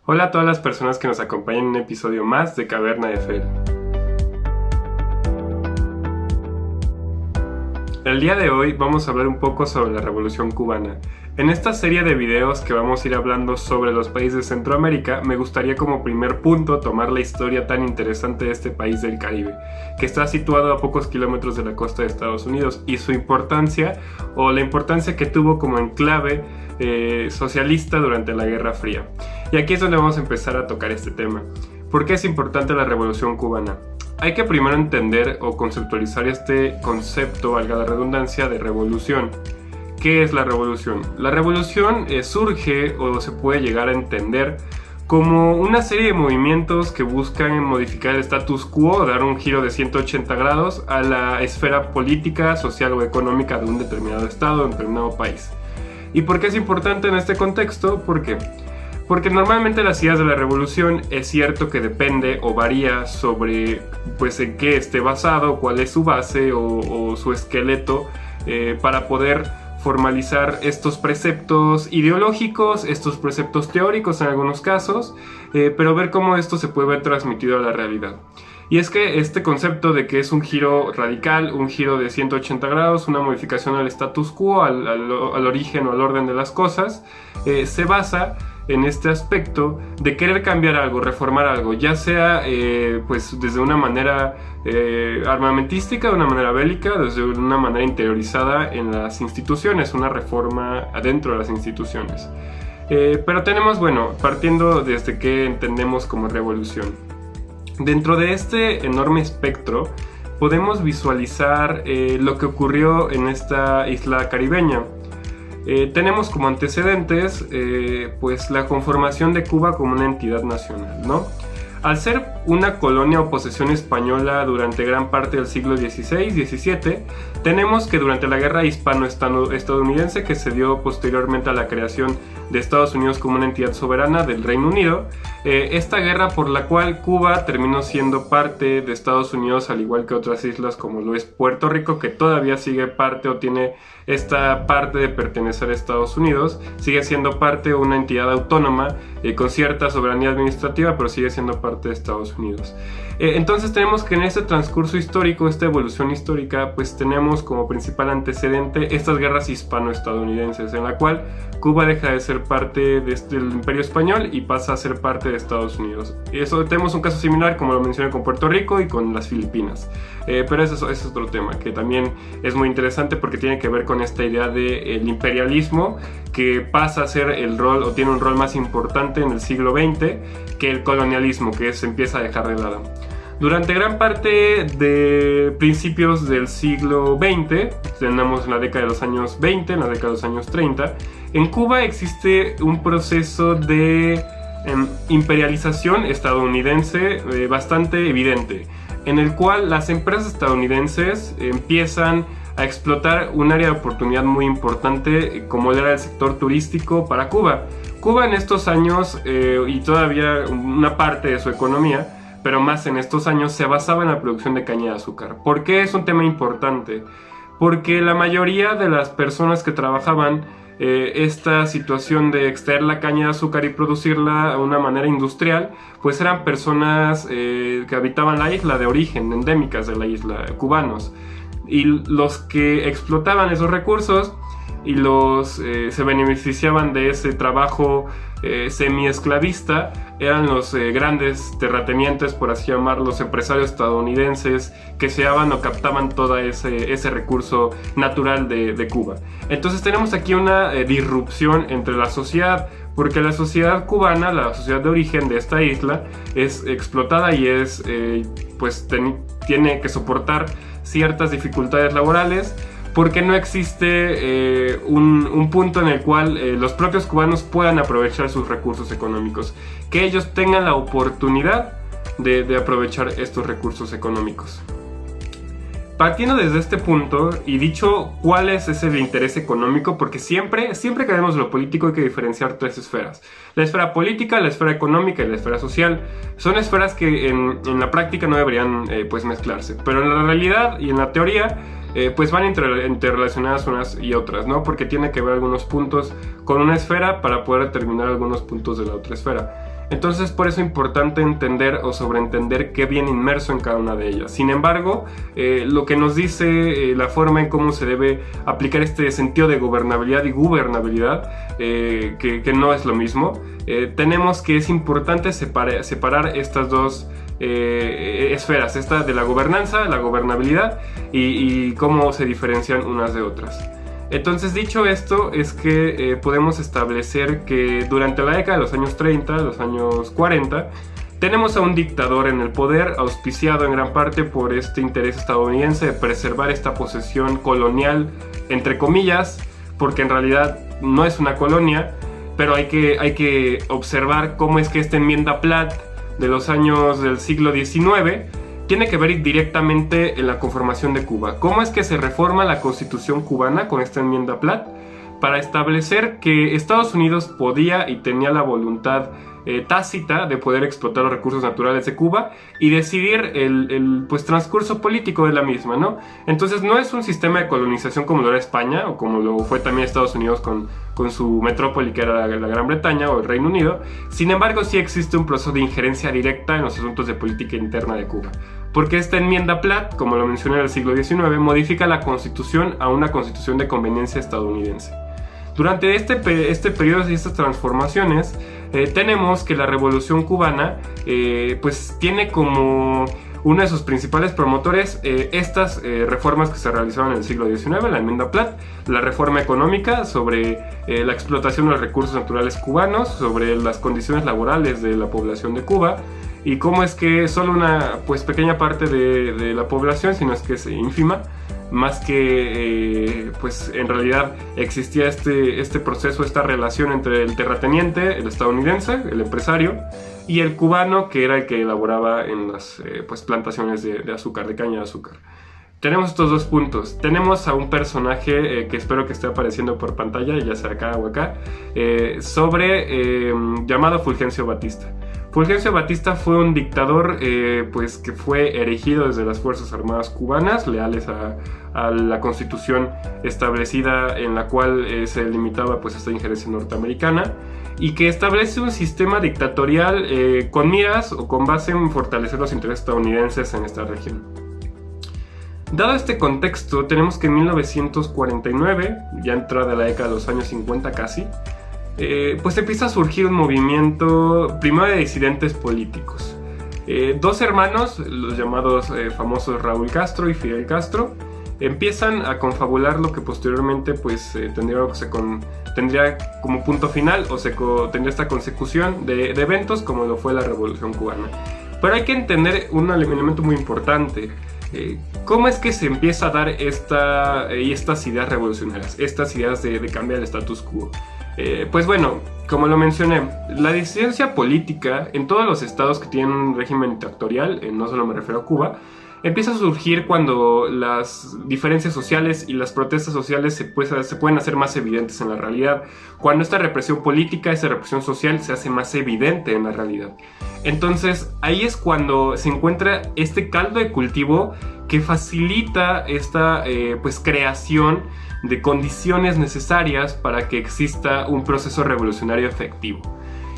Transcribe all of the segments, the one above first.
Hola a todas las personas que nos acompañan en un episodio más de Caverna de Fel. El día de hoy vamos a hablar un poco sobre la Revolución Cubana. En esta serie de videos que vamos a ir hablando sobre los países de Centroamérica, me gustaría como primer punto tomar la historia tan interesante de este país del Caribe, que está situado a pocos kilómetros de la costa de Estados Unidos, y su importancia, o la importancia que tuvo como enclave socialista durante la Guerra Fría. Y aquí es donde vamos a empezar a tocar este tema. ¿Por qué es importante la Revolución Cubana? Hay que primero entender o conceptualizar este concepto, valga la redundancia, de revolución. ¿Qué es la revolución? La revolución surge o se puede llegar a entender como una serie de movimientos que buscan modificar el status quo, dar un giro de 180 grados a la esfera política, social o económica de un determinado estado, de un determinado país. ¿Y por qué es importante en este contexto? ¿Por qué? Porque normalmente las ideas de la revolución es cierto que depende o varía sobre en qué esté basado, cuál es su base o su esqueleto para poder formalizar estos preceptos ideológicos, estos preceptos teóricos en algunos casos, pero ver cómo esto se puede ver transmitido a la realidad. Y es que este concepto de que es un giro radical, un giro de 180 grados, una modificación al status quo, al origen o al orden de las cosas, se basa en este aspecto de querer cambiar algo, reformar algo, ya sea desde una manera armamentística, de una manera bélica, desde una manera interiorizada en las instituciones, una reforma adentro de las instituciones. Pero tenemos, partiendo desde qué entendemos como revolución. Dentro de este enorme espectro podemos visualizar lo que ocurrió en esta isla caribeña. Tenemos como antecedentes la conformación de Cuba como una entidad nacional, ¿no? Al ser una colonia o posesión española durante gran parte del siglo XVI-XVII, tenemos que durante la guerra hispano-estadounidense, que se dio posteriormente a la creación de Estados Unidos como una entidad soberana del Reino Unido, esta guerra por la cual Cuba terminó siendo parte de Estados Unidos, al igual que otras islas como lo es Puerto Rico, que todavía sigue parte o tiene esta parte de pertenecer a Estados Unidos, sigue siendo parte de una entidad autónoma con cierta soberanía administrativa, pero sigue siendo parte de Estados Unidos. Entonces tenemos que en este transcurso histórico, esta evolución histórica, pues tenemos como principal antecedente estas guerras hispano-estadounidenses, en la cual Cuba deja de ser parte del Imperio Español y pasa a ser parte de Estados Unidos. Y eso tenemos un caso similar, como lo mencioné, con Puerto Rico y con las Filipinas. Pero ese es otro tema que también es muy interesante porque tiene que ver con esta idea del imperialismo, que pasa a ser el rol o tiene un rol más importante en el siglo XX que el colonialismo, que se empieza a dejar de lado. Durante gran parte de principios del siglo XX, tenemos en la década de los años 20, en la década de los años 30, en Cuba existe un proceso de imperialización estadounidense bastante evidente, en el cual las empresas estadounidenses empiezan a explotar un área de oportunidad muy importante como era el sector turístico para Cuba. Cuba en estos años y todavía una parte de su economía, pero más en estos años, se basaba en la producción de caña de azúcar. ¿Por qué es un tema importante? Porque la mayoría de las personas que trabajaban esta situación de extraer la caña de azúcar y producirla de una manera industrial, pues eran personas que habitaban la isla de origen, endémicas de la isla, cubanos. Y los que explotaban esos recursos y se beneficiaban de ese trabajo semi-esclavista eran los grandes terratenientes, por así llamarlos, los empresarios estadounidenses que se daban o captaban todo ese recurso natural de Cuba. Entonces tenemos aquí una disrupción entre la sociedad, porque la sociedad cubana, la sociedad de origen de esta isla, es explotada y tiene que soportar ciertas dificultades laborales, porque no existe un punto en el cual los propios cubanos puedan aprovechar sus recursos económicos, que ellos tengan la oportunidad de aprovechar estos recursos económicos. Partiendo desde este punto y dicho cuál es ese de interés económico, porque siempre que vemos lo político hay que diferenciar tres esferas: la esfera política, la esfera económica y la esfera social. Son esferas que en la práctica no deberían mezclarse, pero en la realidad y en la teoría pues van interrelacionadas unas y otras, ¿no? Porque tiene que ver algunos puntos con una esfera para poder determinar algunos puntos de la otra esfera. Entonces, por eso es importante entender o sobreentender qué viene inmerso en cada una de ellas. Sin embargo, lo que nos dice la forma en cómo se debe aplicar este sentido de gobernabilidad y gubernabilidad, que no es lo mismo, tenemos que es importante separar estas dos esferas, esta de la gobernanza, la gobernabilidad y cómo se diferencian unas de otras. Entonces, dicho esto, es que podemos establecer que durante la década de los años 30, los años 40, tenemos a un dictador en el poder, auspiciado en gran parte por este interés estadounidense de preservar esta posesión colonial, entre comillas, porque en realidad no es una colonia, pero hay que observar cómo es que esta enmienda Platt de los años del siglo XIX tiene que ver directamente en la conformación de Cuba. ¿Cómo es que se reforma la Constitución cubana con esta enmienda Platt? Para establecer que Estados Unidos podía y tenía la voluntad tácita de poder explotar los recursos naturales de Cuba y decidir el pues, transcurso político de la misma, ¿no? Entonces no es un sistema de colonización como lo era España o como lo fue también Estados Unidos con su metrópoli, que era la Gran Bretaña o el Reino Unido. Sin embargo, sí existe un proceso de injerencia directa en los asuntos de política interna de Cuba, porque esta enmienda Platt, como lo mencioné, en el siglo XIX, modifica la Constitución a una Constitución de conveniencia estadounidense. Durante este periodo y estas transformaciones, tenemos que la Revolución Cubana pues tiene como uno de sus principales promotores estas reformas que se realizaron en el siglo XIX, la enmienda Platt, la reforma económica sobre la explotación de los recursos naturales cubanos, sobre las condiciones laborales de la población de Cuba, y cómo es que solo una pues, pequeña parte de la población, si no es que es ínfima, más que pues en realidad existía este proceso, esta relación entre el terrateniente, el estadounidense, el empresario, y el cubano, que era el que elaboraba en las pues plantaciones de azúcar, de caña de azúcar. Tenemos estos dos puntos. Tenemos a un personaje que espero que esté apareciendo por pantalla, ya sea acá o acá, llamado Fulgencio Batista. Fulgencio Batista fue un dictador pues que fue erigido desde las Fuerzas Armadas cubanas, leales a la constitución establecida, en la cual se limitaba pues esta injerencia norteamericana, y que establece un sistema dictatorial con miras o con base en fortalecer los intereses estadounidenses en esta región. Dado este contexto, tenemos que en 1949, ya entrada la década de los años 50 casi, pues empieza a surgir un movimiento primero de disidentes políticos. Dos hermanos, los llamados famosos Raúl Castro y Fidel Castro, empiezan a confabular lo que posteriormente pues, tendría como punto final o tendría esta consecución de eventos como lo fue la Revolución Cubana. Pero hay que entender un elemento muy importante. ¿Cómo es que se empieza a dar estas ideas revolucionarias, estas ideas de cambiar el status quo? Pues bueno, como lo mencioné, la disidencia política en todos los estados que tienen un régimen dictatorial, no solo me refiero a Cuba, empieza a surgir cuando las diferencias sociales y las protestas sociales se pueden hacer más evidentes en la realidad. Cuando esta represión política, esta represión social se hace más evidente en la realidad. Entonces ahí es cuando se encuentra este caldo de cultivo que facilita esta pues, creación de condiciones necesarias para que exista un proceso revolucionario efectivo.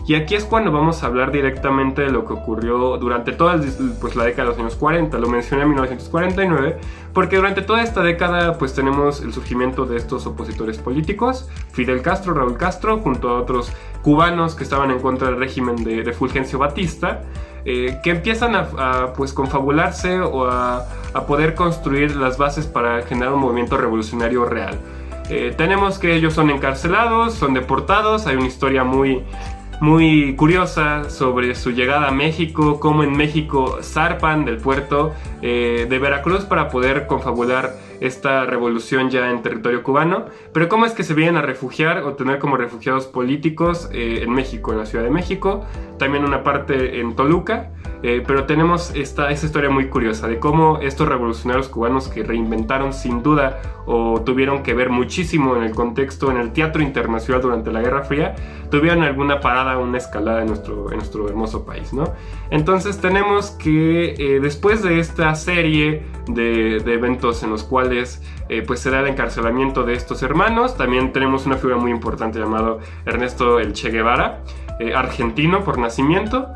Y aquí es cuando vamos a hablar directamente de lo que ocurrió durante toda pues, la década de los años 40. Lo mencioné en 1949 porque durante toda esta década pues, tenemos el surgimiento de estos opositores políticos, Fidel Castro, Raúl Castro, junto a otros cubanos que estaban en contra del régimen de Fulgencio Batista, que empiezan a pues, confabularse o a poder construir las bases para generar un movimiento revolucionario real. Tenemos que ellos son encarcelados, son deportados, hay una historia muy curiosa sobre su llegada a México, cómo en México zarpan del puerto de Veracruz para poder confabular esta revolución ya en territorio cubano, pero cómo es que se vienen a refugiar o tener como refugiados políticos en México, en la Ciudad de México, también una parte en Toluca, pero tenemos esa historia muy curiosa de cómo estos revolucionarios cubanos que reinventaron sin duda o tuvieron que ver muchísimo en el contexto, en el teatro internacional durante la Guerra Fría, tuvieron alguna parada, una escalada en nuestro hermoso país, ¿no? Entonces tenemos que después de esta serie de eventos en los cuales pues se da el encarcelamiento de estos hermanos, también tenemos una figura muy importante llamado Ernesto el Che Guevara, argentino por nacimiento.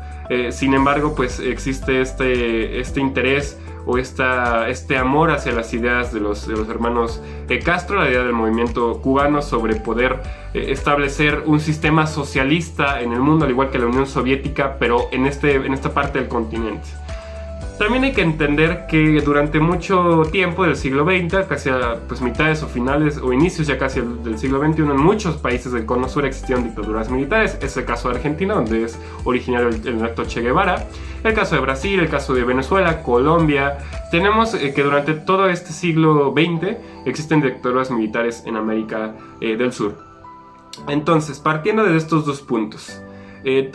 Sin embargo, pues existe este interés o este amor hacia las ideas de los hermanos Castro, la idea del movimiento cubano sobre poder establecer un sistema socialista en el mundo, al igual que la Unión Soviética, pero en esta parte del continente. También hay que entender que durante mucho tiempo del siglo XX, casi a mitades o finales o inicios ya casi del siglo XXI, en muchos países del Cono Sur existieron dictaduras militares. Es el caso de Argentina, donde es originario el acto Che Guevara, el caso de Brasil, el caso de Venezuela, Colombia. Tenemos que durante todo este siglo XX existen dictaduras militares en América del Sur. Entonces, partiendo de estos dos puntos,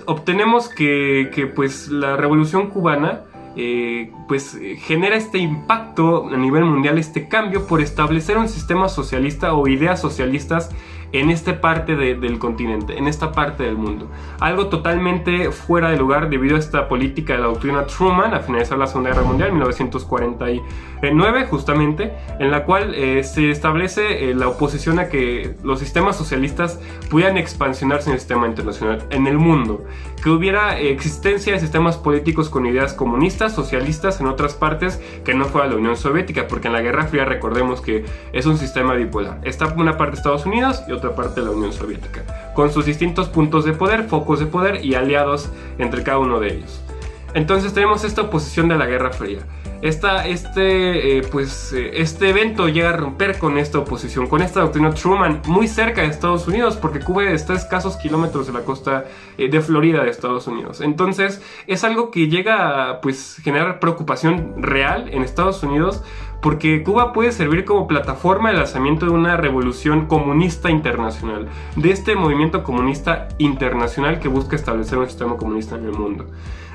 obtenemos que pues la Revolución Cubana genera este impacto a nivel mundial, este cambio por establecer un sistema socialista o ideas socialistas en esta parte del continente, en esta parte del mundo. Algo totalmente fuera de lugar debido a esta política de la doctrina Truman a finalizar la Segunda Guerra Mundial en 1949, justamente, en la cual se establece la oposición a que los sistemas socialistas pudieran expansionarse en el sistema internacional, en el mundo, que hubiera existencia de sistemas políticos con ideas comunistas, socialistas en otras partes que no fuera la Unión Soviética, porque en la Guerra Fría recordemos que es un sistema bipolar. Está una parte Estados Unidos y otra parte de la Unión Soviética, con sus distintos puntos de poder, focos de poder y aliados entre cada uno de ellos. Entonces tenemos esta oposición de la Guerra Fría. Este evento llega a romper con esta oposición, con esta doctrina Truman, muy cerca de Estados Unidos, porque Cuba está a escasos kilómetros de la costa de Florida de Estados Unidos. Entonces es algo que llega a generar preocupación real en Estados Unidos, porque Cuba puede servir como plataforma de lanzamiento de una revolución comunista internacional, de este movimiento comunista internacional que busca establecer un sistema comunista en el mundo.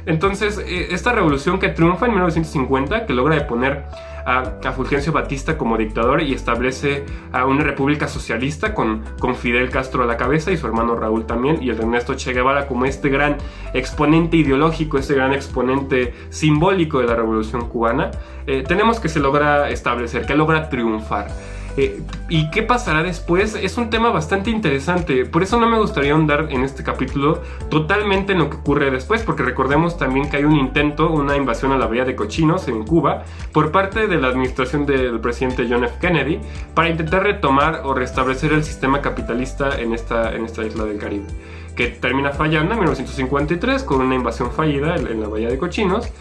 Entonces, esta revolución que triunfa en 1950, que logra deponer a Fulgencio Batista como dictador y establece a una república socialista con Fidel Castro a la cabeza y su hermano Raúl también, y el Ernesto Che Guevara como este gran exponente ideológico, este gran exponente simbólico de la revolución cubana, tenemos que se logra establecer, que logra triunfar. ¿Y qué pasará después? Es un tema bastante interesante, por eso no me gustaría ahondar en este capítulo totalmente en lo que ocurre después, porque recordemos también que hay un intento, una invasión a la Bahía de Cochinos en Cuba por parte de la administración del presidente John F. Kennedy para intentar retomar o restablecer el sistema capitalista en esta isla del Caribe, que termina fallando en 1953 con una invasión fallida en la Bahía de Cochinos,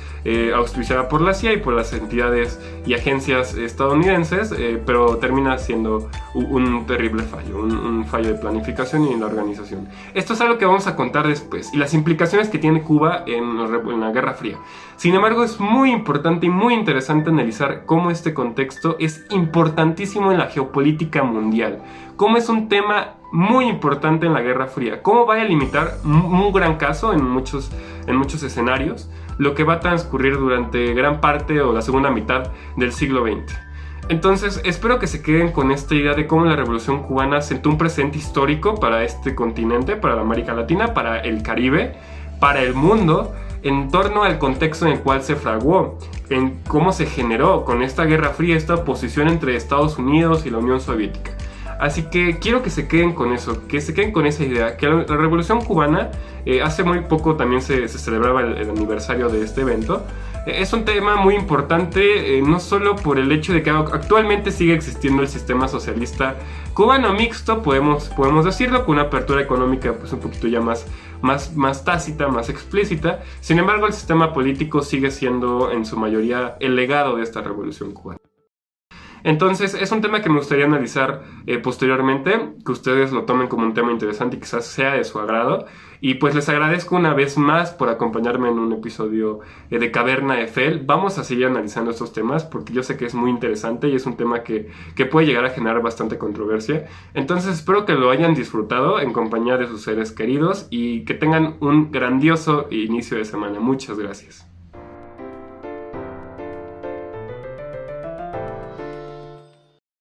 auspiciada por la CIA y por las entidades y agencias estadounidenses, pero termina siendo un terrible fallo, un fallo de planificación y en la organización. Esto es algo que vamos a contar después, y las implicaciones que tiene Cuba en la Guerra Fría. Sin embargo, es muy importante y muy interesante analizar cómo este contexto es importantísimo en la geopolítica mundial, cómo es un tema muy importante en la Guerra Fría, cómo va a limitar un gran caso en muchos escenarios lo que va a transcurrir durante gran parte o la segunda mitad del siglo XX. Entonces espero que se queden con esta idea de cómo la Revolución Cubana sentó un presente histórico para este continente, para la América Latina, para el Caribe, para el mundo, en torno al contexto en el cual se fraguó, en cómo se generó con esta Guerra Fría, esta oposición entre Estados Unidos y la Unión Soviética. Así que quiero que se queden con eso, que se queden con esa idea, que la Revolución Cubana, hace muy poco también se celebraba el aniversario de este evento. Es un tema muy importante, no solo por el hecho de que actualmente sigue existiendo el sistema socialista cubano mixto, podemos decirlo, con una apertura económica un poquito ya más tácita, más explícita. Sin embargo, el sistema político sigue siendo en su mayoría el legado de esta Revolución Cubana. Entonces es un tema que me gustaría analizar posteriormente, que ustedes lo tomen como un tema interesante y quizás sea de su agrado. Y pues les agradezco una vez más por acompañarme en un episodio de Caverna de Fel. Vamos a seguir analizando estos temas porque yo sé que es muy interesante y es un tema que puede llegar a generar bastante controversia. Entonces espero que lo hayan disfrutado en compañía de sus seres queridos y que tengan un grandioso inicio de semana. Muchas gracias.